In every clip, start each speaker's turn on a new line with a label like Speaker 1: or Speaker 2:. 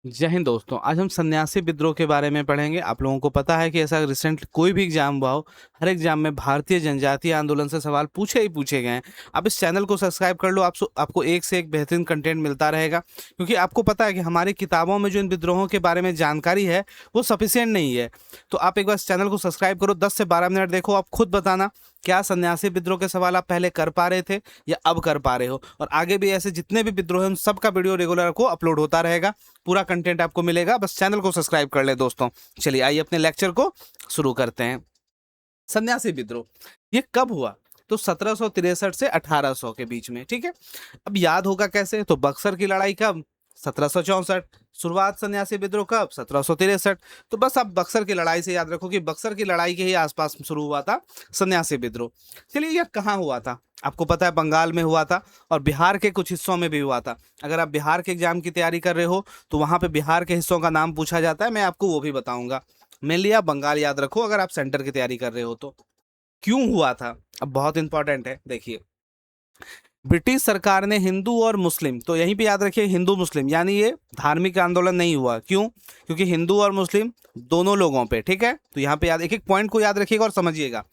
Speaker 1: जय हिंद दोस्तों। आज हम सन्यासी विद्रोह के बारे में पढ़ेंगे। आप लोगों को पता है कि ऐसा रिसेंट कोई भी एग्जाम हुआ हो, हर एग्जाम में भारतीय जनजातीय आंदोलन से सवाल पूछे ही पूछे गए हैं। आप इस चैनल को सब्सक्राइब कर लो, आपको एक से एक बेहतरीन कंटेंट मिलता रहेगा। क्योंकि आपको पता है कि हमारी किताबों में जो इन विद्रोहों के बारे में जानकारी है वो सफिशियंट नहीं है। तो आप एक बार इस चैनल को सब्सक्राइब करो, 10 से 12 मिनट देखो, आप खुद बताना क्या सन्यासी विद्रोह के सवाल आप पहले कर पा रहे थे या अब कर पा रहे हो। और आगे भी ऐसे जितने भी विद्रोह हैं उन सब का वीडियो रेगुलर को अपलोड होता रहेगा, पूरा कंटेंट आपको मिलेगा। बस चैनल को सब्सक्राइब कर ले दोस्तों। चलिए आइए अपने लेक्चर को शुरू करते हैं। सन्यासी विद्रोह ये कब हुआ? तो 1763 से 1800 के बीच में, ठीक है। अब याद होगा कैसे, तो बक्सर की लड़ाई कब? 1764। शुरुआत सन्यासी विद्रोह कब? 1763। तो बस आप बक्सर की लड़ाई से याद रखो कि बक्सर की लड़ाई के ही आसपास शुरू हुआ था सन्यासी विद्रोह। चलिए यह कहाँ हुआ था? आपको पता है बंगाल में हुआ था और बिहार के कुछ हिस्सों में भी हुआ था। अगर आप बिहार के एग्जाम की तैयारी कर रहे हो तो वहां पे बिहार के हिस्सों का नाम पूछा जाता है, मैं आपको वो भी बताऊंगा। मेनली आप बंगाल याद रखो अगर आप सेंटर की तैयारी कर रहे हो तो। क्यों हुआ था? अब बहुत इंपॉर्टेंट है, देखिए। ब्रिटिश सरकार ने हिंदू और मुस्लिम, तो यहीं पे याद रखिए हिंदू मुस्लिम, यानी ये धार्मिक आंदोलन नहीं हुआ। क्यों? क्योंकि हिंदू और मुस्लिम दोनों लोगों पे, ठीक है। तो यहाँ पे याद एक एक पॉइंट को याद रखिएगा और समझिएगा।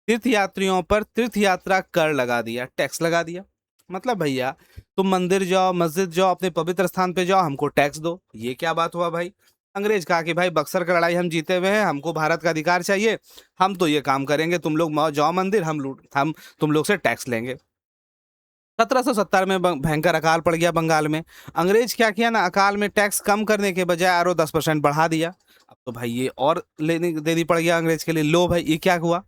Speaker 1: तीर्थ यात्रियों पर तीर्थ यात्रा कर लगा दिया, टैक्स लगा दिया। मतलब भैया तुम मंदिर जाओ, मस्जिद जाओ, अपने पवित्र स्थान पे जाओ, हमको टैक्स दो। ये क्या बात हुआ भाई? अंग्रेज कहा कि भाई बक्सर का लड़ाई हम जीते हुए हैं, हमको भारत का अधिकार चाहिए, हम तो ये काम करेंगे, तुम लोग जाओ मंदिर, हम तुम लोग से टैक्स लेंगे। 1770 में भयंकर अकाल पड़ गया बंगाल में। अंग्रेज क्या किया ना, अकाल में टैक्स कम करने के बजाय आरो 10% बढ़ा दिया। अब तो भाई ये और लेनी देनी पड़ गया अंग्रेज के लिए। लो भाई ये क्या हुआ?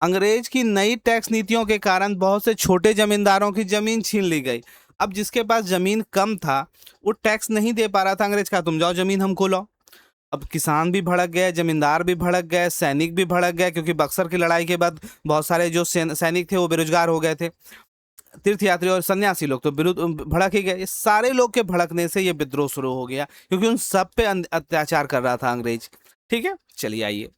Speaker 1: अंग्रेज की नई टैक्स नीतियों के कारण बहुत से छोटे जमींदारों की जमीन छीन ली गई। अब जिसके पास जमीन कम था वो टैक्स नहीं दे पा रहा था, अंग्रेज का तुम जाओ जमीन हमको लो। अब किसान भी भड़क गए, जमींदार भी भड़क गए, सैनिक भी भड़क गए, क्योंकि बक्सर की लड़ाई के बाद बहुत सारे जो सैनिक थे वो बेरोजगार हो गए थे। तीर्थयात्री और सन्यासी लोग तो विरुद्ध भड़क ही गए। ये सारे लोग के भड़कने से ये विद्रोह शुरू हो गया, क्योंकि उन सब पे अत्याचार कर रहा था अंग्रेज। ठीक है, चलिए आइए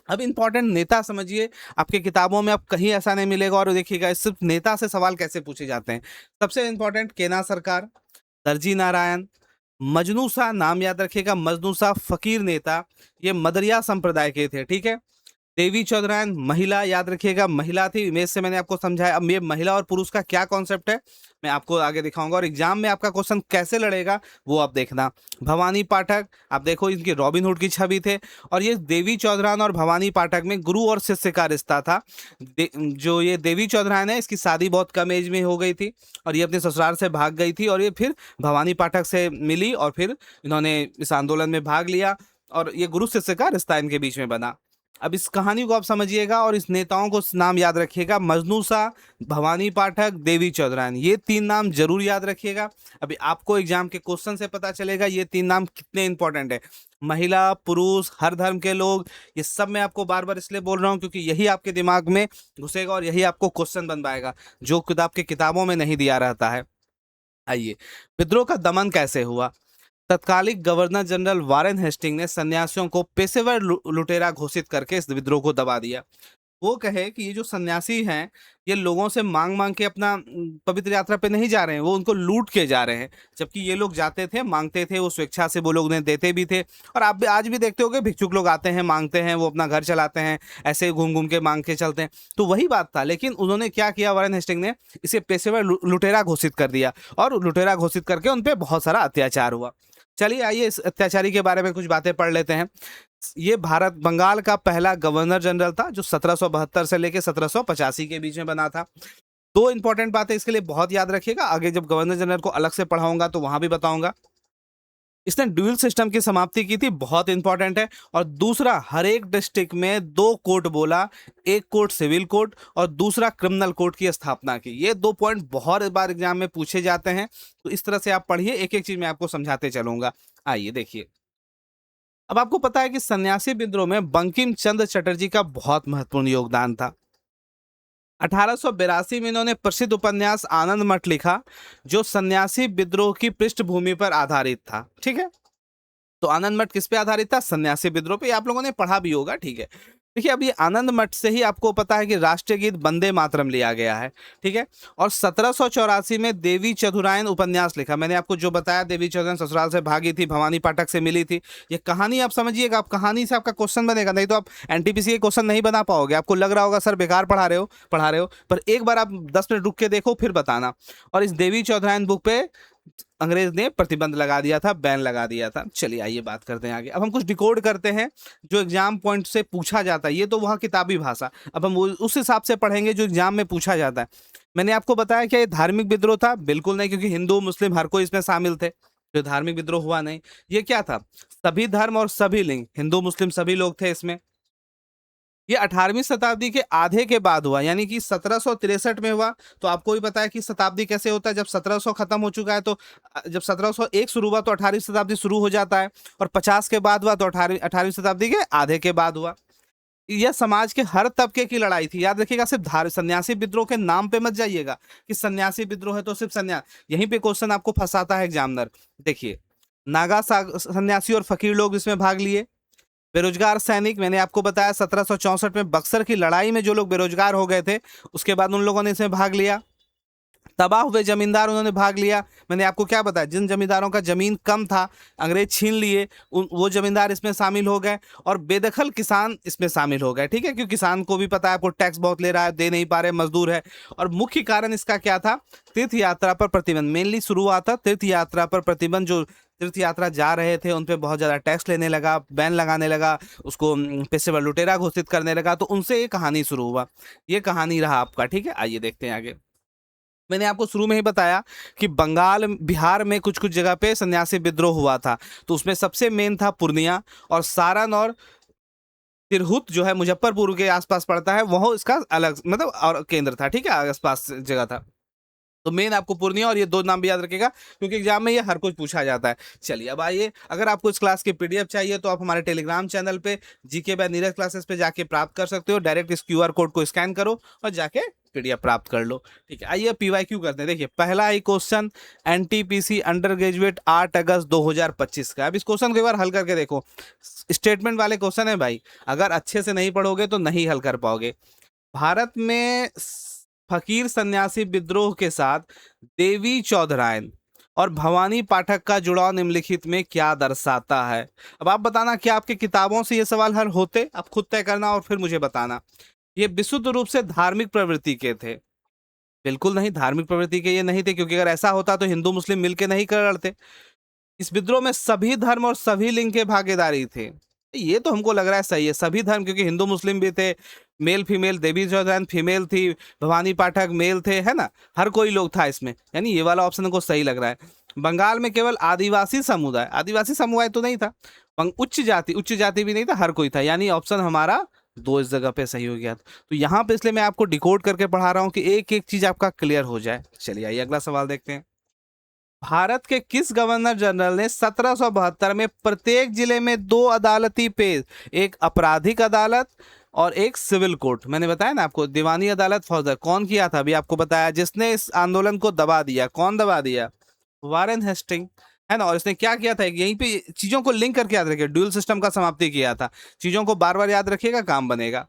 Speaker 1: अब इंपॉर्टेंट नेता समझिए। आपके किताबों में अब कहीं ऐसा नहीं मिलेगा, और देखिएगा सिर्फ नेता से सवाल कैसे पूछे जाते हैं। सबसे इंपॉर्टेंट केना सरकार, दर्जी नारायण, मजनू सा, नाम याद रखिएगा, मजनू सा फकीर नेता, ये मदरिया संप्रदाय के थे, ठीक है। देवी चौधरायन महिला, याद रखिएगा महिला थी, इमेज से मैंने आपको समझाया। अब ये महिला और पुरुष का क्या कॉन्सेप्ट है मैं आपको आगे दिखाऊंगा, और एग्जाम में आपका क्वेश्चन कैसे लड़ेगा वो आप देखना। भवानी पाठक, आप देखो इनकी रॉबिन हुड की छवि थे। और ये देवी चौधरायन और भवानी पाठक में गुरु और शिष्य का रिश्ता था। जो ये देवी चौधरायन है इसकी शादी बहुत कम एज में हो गई थी, और ये अपने ससुराल से भाग गई थी, और ये फिर भवानी पाठक से मिली, और फिर इन्होंने इस आंदोलन में भाग लिया, और ये गुरु शिष्य का रिश्ता इनके बीच में बना। अब इस कहानी को आप समझिएगा और इस नेताओं को नाम याद रखिएगा, मजनू सा, भवानी पाठक, देवी चौधरायन, ये तीन नाम जरूर याद रखिएगा। अभी आपको एग्जाम के क्वेश्चन से पता चलेगा ये तीन नाम कितने इंपॉर्टेंट है। महिला, पुरुष, हर धर्म के लोग, ये सब मैं आपको बार बार इसलिए बोल रहा हूँ क्योंकि यही आपके दिमाग में घुसेगा और यही आपको क्वेश्चन बन पाएगा, जो किताब के किताबों में नहीं दिया रहता है। आइए, विद्रोह का दमन कैसे हुआ। तत्कालिक गवर्नर जनरल वारेन हेस्टिंग ने सन्यासियों को पेशेवर लुटेरा घोषित करके इस विद्रोह को दबा दिया। वो कहे कि ये जो सन्यासी हैं ये लोगों से मांग मांग के अपना पवित्र यात्रा पे नहीं जा रहे हैं, वो उनको लूट के जा रहे हैं। जबकि ये लोग जाते थे, मांगते थे, वो स्वेच्छा से वो लोग उन्हें देते भी थे। और आप भी आज भी देखते हो कि भिक्षुक लोग आते हैं, मांगते हैं, वो अपना घर चलाते हैं, ऐसे घूम घूम के मांग के चलते हैं। तो वही बात था, लेकिन उन्होंने क्या किया, वारेन हेस्टिंग ने इसे पेशेवर लुटेरा घोषित कर दिया, और लुटेरा घोषित करके उन पर बहुत सारा अत्याचार हुआ। चलिए आइए इस अत्याचारी के बारे में कुछ बातें पढ़ लेते हैं। ये भारत बंगाल का पहला गवर्नर जनरल था जो 1772 से लेकर 1785 के बीच में बना था। दो इंपॉर्टेंट बातें इसके लिए बहुत याद रखिएगा, आगे जब गवर्नर जनरल को अलग से पढ़ाऊंगा तो वहां भी बताऊंगा। इसने ड्यूल सिस्टम की समाप्ति की थी, बहुत इंपॉर्टेंट है। और दूसरा, हर एक डिस्ट्रिक्ट में दो कोर्ट बोला, एक कोर्ट सिविल कोर्ट और दूसरा क्रिमिनल कोर्ट की स्थापना की। ये दो पॉइंट बहुत बार एग्जाम में पूछे जाते हैं, तो इस तरह से आप पढ़िए, एक एक चीज मैं आपको समझाते चलूंगा। आइए देखिए, अब आपको पता है कि सन्यासी विद्रोह में बंकिम चंद्र चटर्जी का बहुत महत्वपूर्ण योगदान था। 1882 में इन्होंने प्रसिद्ध उपन्यास आनंद मठ लिखा, जो सन्यासी विद्रोह की पृष्ठभूमि पर आधारित था, ठीक है। तो आनंद मठ किस पे आधारित था? सन्यासी विद्रोह पे। आप लोगों ने पढ़ा भी होगा, ठीक है। देखिए अब ये आनंद मठ से ही आपको पता है कि राष्ट्रीय गीत वंदे मातरम लिया गया है, ठीक है। और 1784 में देवी चतुरायन उपन्यास लिखा। मैंने आपको जो बताया, देवी चतुरायन ससुराल से भागी थी, भवानी पाठक से मिली थी। ये कहानी आप समझिएगा, आप कहानी से आपका क्वेश्चन बनेगा, नहीं तो आप एनटीपीसी के क्वेश्चन नहीं बना पाओगे। आपको लग रहा होगा सर बेकार पढ़ा रहे हो, पर एक बार आप 10 मिनट रुक के देखो फिर बताना। और इस देवी चौधरायन बुक पे अंग्रेज ने प्रतिबंध लगा दिया था, बैन लगा दिया था। चलिए आइए बात करते हैं आगे। अब हम कुछ डिकोड करते हैं जो एग्जाम पॉइंट से पूछा जाता है। ये तो वहाँ किताबी भाषा, अब हम उस हिसाब से पढ़ेंगे जो एग्जाम में पूछा जाता है। मैंने आपको बताया क्या ये धार्मिक विद्रोह था? बिल्कुल नहीं, क्योंकि हिंदू मुस्लिम हर कोई इसमें शामिल थे, जो धार्मिक विद्रोह हुआ नहीं। ये क्या था? सभी धर्म और सभी लिंग, हिंदू मुस्लिम सभी लोग थे इसमें। ये 18वीं शताब्दी के आधे के बाद हुआ, यानी कि 1763 में हुआ। तो आपको भी पता है कि शताब्दी कैसे होता है, जब 1700 खत्म हो चुका है तो जब 1701 शुरू हुआ तो 18वीं शताब्दी शुरू हो जाता है, और 50 के बाद हुआ तो 18वीं शताब्दी के आधे के बाद हुआ। यह समाज के हर तबके की लड़ाई थी। याद रखिएगा, सिर्फ सन्यासी विद्रोह के नाम पे मत जाइएगा कि सन्यासी विद्रोह है तो सिर्फ सन्यास। यहीं पे क्वेश्चन आपको फंसाता है एग्जामिनर। देखिए, नागा सन्यासी और फकीर लोग इसमें भाग लिए। बेरोजगार सैनिक, मैंने आपको बताया 1764 में बक्सर की लड़ाई में जो लोग बेरोजगार हो गए थे, उसके बाद उन लोगों ने इसमें भाग लिया। तबाह हुए जमींदार, उन्होंने भाग लिया। मैंने आपको क्या बताया, जिन जमींदारों का जमीन कम था अंग्रेज छीन लिए, वो जमींदार इसमें शामिल हो गए। और बेदखल किसान इसमें शामिल हो गए, ठीक है, क्योंकि किसान को भी पता है आपको टैक्स बहुत ले रहा है, दे नहीं पा रहे, मजदूर है। और मुख्य कारण इसका क्या था? तीर्थ यात्रा पर प्रतिबंध। मेनली शुरू हुआ था तीर्थ यात्रा पर प्रतिबंध। जो तीर्थ यात्रा जा रहे थे उन पे बहुत ज़्यादा टैक्स लेने लगा, बैन लगाने लगा, उसको पेशेवर लुटेरा घोषित करने लगा। तो उनसे ये कहानी शुरू हुआ। ये कहानी रहा आपका, ठीक है। आइए देखते हैं आगे। मैंने आपको शुरू में ही बताया कि बंगाल बिहार में कुछ कुछ जगह पे सन्यासी विद्रोह हुआ था। तो उसमें सबसे मेन था पूर्णिया, और सारण और तिरहुत जो है मुजफ्फरपुर के आसपास पड़ता है, वह इसका अलग मतलब और केंद्र था, ठीक है, आसपास जगह था। तो मेन आपको पूर्णिया और ये दो नाम भी याद रखेगा, क्योंकि एग्जाम में ये हर कुछ पूछा जाता है। चलिए अब आइए, अगर आपको इस क्लास की पीडीएफ चाहिए तो आप हमारे टेलीग्राम चैनल पे जीके बाय नीरज क्लासेस पे जाके प्राप्त कर सकते हो। डायरेक्ट इस क्यूआर कोड को स्कैन करो और जाके पीडीएफ प्राप्त कर लो, ठीक है। आइए पीवाईक्यू करते हैं। देखिए पहला ही क्वेश्चन एनटीपीसी अंडर ग्रेजुएट 8 अगस्त 2025 का। अब इस क्वेश्चन को एक बार हल करके देखो। स्टेटमेंट वाले क्वेश्चन है भाई, अगर अच्छे से नहीं पढ़ोगे तो नहीं हल कर पाओगे। भारत में फकीर सन्यासी विद्रोह के साथ देवी चौधरायन और भवानी पाठक का जुड़ाव निम्नलिखित में क्या दर्शाता है? अब आप बताना क्या आपके किताबों से ये सवाल हल होते? आप खुद तय करना और फिर मुझे बताना। ये विशुद्ध रूप से धार्मिक प्रवृत्ति के थे? बिल्कुल नहीं, धार्मिक प्रवृत्ति के ये नहीं थे, क्योंकि अगर ऐसा होता तो हिंदू मुस्लिम मिलके नहीं कर लड़ते। इस विद्रोह में सभी धर्म और सभी लिंग के भागीदारी थे। ये तो हमको लग रहा है सही है, सभी धर्म, क्योंकि हिंदू मुस्लिम भी थे, मेल फीमेल, देवी चौधरायन फीमेल थी, भवानी पाठक मेल थे, है ना, हर कोई लोग था इसमें, यानी ये वाला ऑप्शन को सही लग रहा है। बंगाल में केवल आदिवासी समुदाय तो नहीं था, उच्च जाति भी नहीं था, हर कोई था, यानी ऑप्शन हमारा 2 इस जगह पे सही हो गया। तो यहाँ पे इसलिए मैं आपको डिकोड करके पढ़ा रहा हूँ कि एक एक चीज आपका क्लियर हो जाए। चलिए आइए अगला सवाल देखते हैं। भारत के किस गवर्नर जनरल ने 1772 में प्रत्येक जिले में 2 अदालती पेज, एक आपराधिक अदालत और एक सिविल कोर्ट, मैंने बताया ना आपको, दीवानी अदालत फौजदार, कौन किया था अभी आपको बताया, जिसने इस आंदोलन को दबा दिया? कौन दबा दिया? वारेन हेस्टिंग, है ना। और इसने क्या किया था, यहीं पे चीजों को लिंक करके याद रखिए, ड्यूल सिस्टम का समाप्ति किया था। चीजों को बार बार याद रखिएगा, काम बनेगा।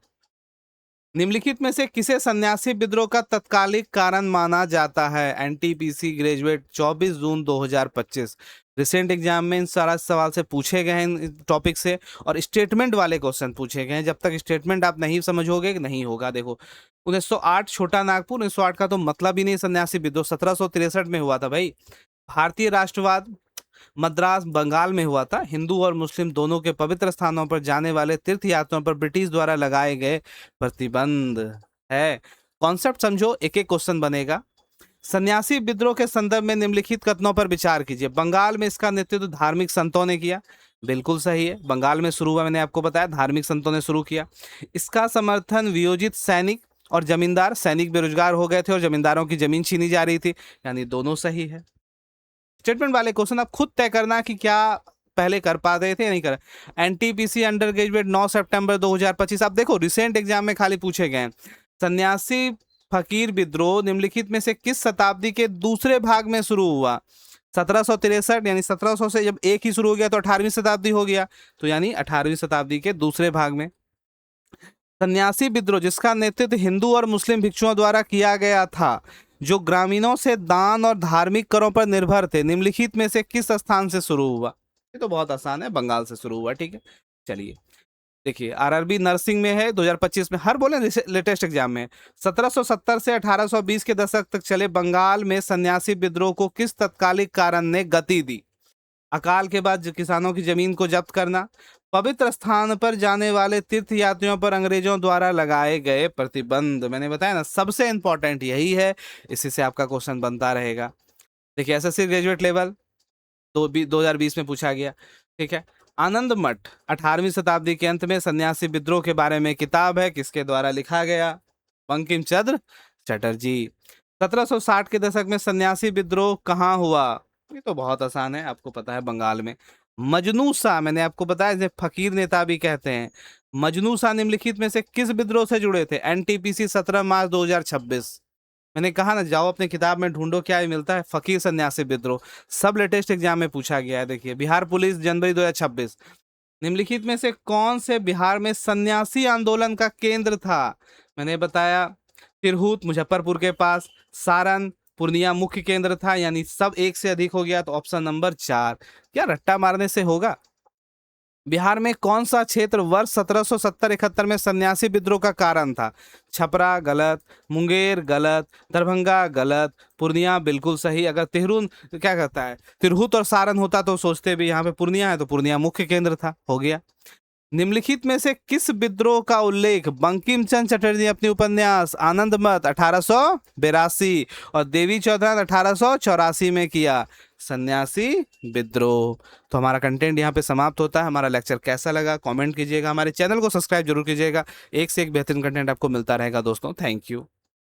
Speaker 1: निम्नलिखित में से किसे सन्यासी विद्रोह का तत्कालिक कारण माना जाता है? एनटीपीसी ग्रेजुएट 24 जून 2025। रिसेंट एग्जाम में इन सारा सवाल से पूछे गए हैं टॉपिक से, और स्टेटमेंट वाले क्वेश्चन पूछे गए हैं। जब तक स्टेटमेंट आप नहीं समझोगे नहीं होगा। देखो 1908 छोटा नागपुर, 1908 का तो मतलब ही नहीं सन्यासी विद्रोह, 1763 में हुआ था भाई। भारतीय राष्ट्रवाद मद्रास बंगाल में हुआ था। हिंदू और मुस्लिम दोनों के पवित्र स्थानों पर जाने वाले तीर्थ यात्रियों पर ब्रिटिश द्वारा लगाए गए प्रतिबंध है। कॉन्सेप्ट समझो, एक एक क्वेश्चन बनेगा। सन्यासी विद्रोह के संदर्भ में निम्नलिखित कथनों पर विचार कीजिए। बंगाल में इसका नेतृत्व धार्मिक संतों ने किया, बिल्कुल सही है, बंगाल में शुरू हुआ, मैंने आपको बताया धार्मिक संतों ने शुरू किया। इसका समर्थन वियोजित सैनिक और जमींदार, सैनिक बेरोजगार हो गए थे और जमींदारों की जमीन छीनी जा रही थी, यानी दोनों सही है। स्टेटमेंट वाले क्वेश्चन आप खुद तय करना कि क्या पहले कर पाते थे या नहीं कर। एनटीपीसी अंडर ग्रेजुएट 9 सितंबर 2025। आप देखो रिसेंट एग्जाम में खाली पूछे गए। सन्यासी फकीर विद्रोह निम्नलिखित में से किस शताब्दी के दूसरे भाग में शुरू हुआ? 1763, यानी 1700 से जब एक ही शुरू हो गया तो 18वीं शताब्दी हो गया, तो यानी 18वीं शताब्दी के दूसरे भाग में। सन्यासी विद्रोह जिसका नेतृत्व हिंदू और मुस्लिम भिक्षुओं द्वारा किया गया था, जो ग्रामीणों से दान और धार्मिक करों पर निर्भर थे, निम्नलिखित में से किस स्थान से शुरू हुआ? ये तो बहुत आसान है, बंगाल से शुरू हुआ। ठीक है, चलिए देखिए, आरआरबी नर्सिंग में है 2025 में, हर बोले लेटेस्ट एग्जाम में। 1770 से 1820 के दशक तक चले बंगाल में सन्यासी विद्रोह को किस तत्कालिक कारण ने गति दी? अकाल के बाद किसानों की जमीन को जब्त करना, पवित्र स्थान पर जाने वाले तीर्थ यात्रियों पर अंग्रेजों द्वारा लगाए गए प्रतिबंध। मैंने बताया ना, सबसे इंपॉर्टेंट यही है, इसी से आपका क्वेश्चन बनता रहेगा। देखिए, एसएससी ग्रेजुएट लेवल 2020 में पूछा गया। ठीक है, आनंद मठ 18वीं शताब्दी के अंत में सन्यासी विद्रोह के बारे में किताब है, किसके द्वारा लिखा गया? बंकिम चंद्र चटर्जी। 1760 के दशक में सन्यासी विद्रोह कहाँ हुआ? ये तो बहुत आसान है, आपको पता है, बंगाल में। मजनू शाह, मैंने आपको बताया, इसे फकीर नेता भी कहते हैं। मजनू शाह निम्नलिखित में से किस विद्रोह से जुड़े थे? एनटीपीसी 17 मार्च 2026। मैंने कहा ना, जाओ अपने किताब में ढूंढो, क्या मिलता है? फकीर सन्यासी विद्रोह, सब लेटेस्ट एग्जाम में पूछा गया है। देखिए, बिहार पुलिस जनवरी 2026। निम्नलिखित में से कौन से बिहार में सन्यासी आंदोलन का केंद्र था? मैंने बताया, तिरहुत मुजफ्फरपुर के पास, सारण पूर्णिया मुख्य केंद्र था, यानी सब एक से अधिक हो गया, तो ऑप्शन नंबर 4। क्या रट्टा मारने से होगा? बिहार में कौन सा क्षेत्र वर्ष 1770-71 में सन्यासी विद्रोह का कारण था? छपरा गलत, मुंगेर गलत, दरभंगा गलत, पूर्णिया बिल्कुल सही। अगर क्या कहता है, तिरहुत और सारण होता तो सोचते भी यहाँ पे पूर्णिया है, तो पूर्णिया मुख्य केंद्र था, हो गया। निम्नलिखित में से किस विद्रोह का उल्लेख बंकिम चंद्र चटर्जी अपने उपन्यास आनंद मठ 1882 और देवी चौधरी 1884 में किया? सन्यासी विद्रोह। तो हमारा कंटेंट यहाँ पे समाप्त होता है। हमारा लेक्चर कैसा लगा कमेंट कीजिएगा, हमारे चैनल को सब्सक्राइब जरूर कीजिएगा, एक से एक बेहतरीन कंटेंट आपको मिलता रहेगा दोस्तों। Thank you.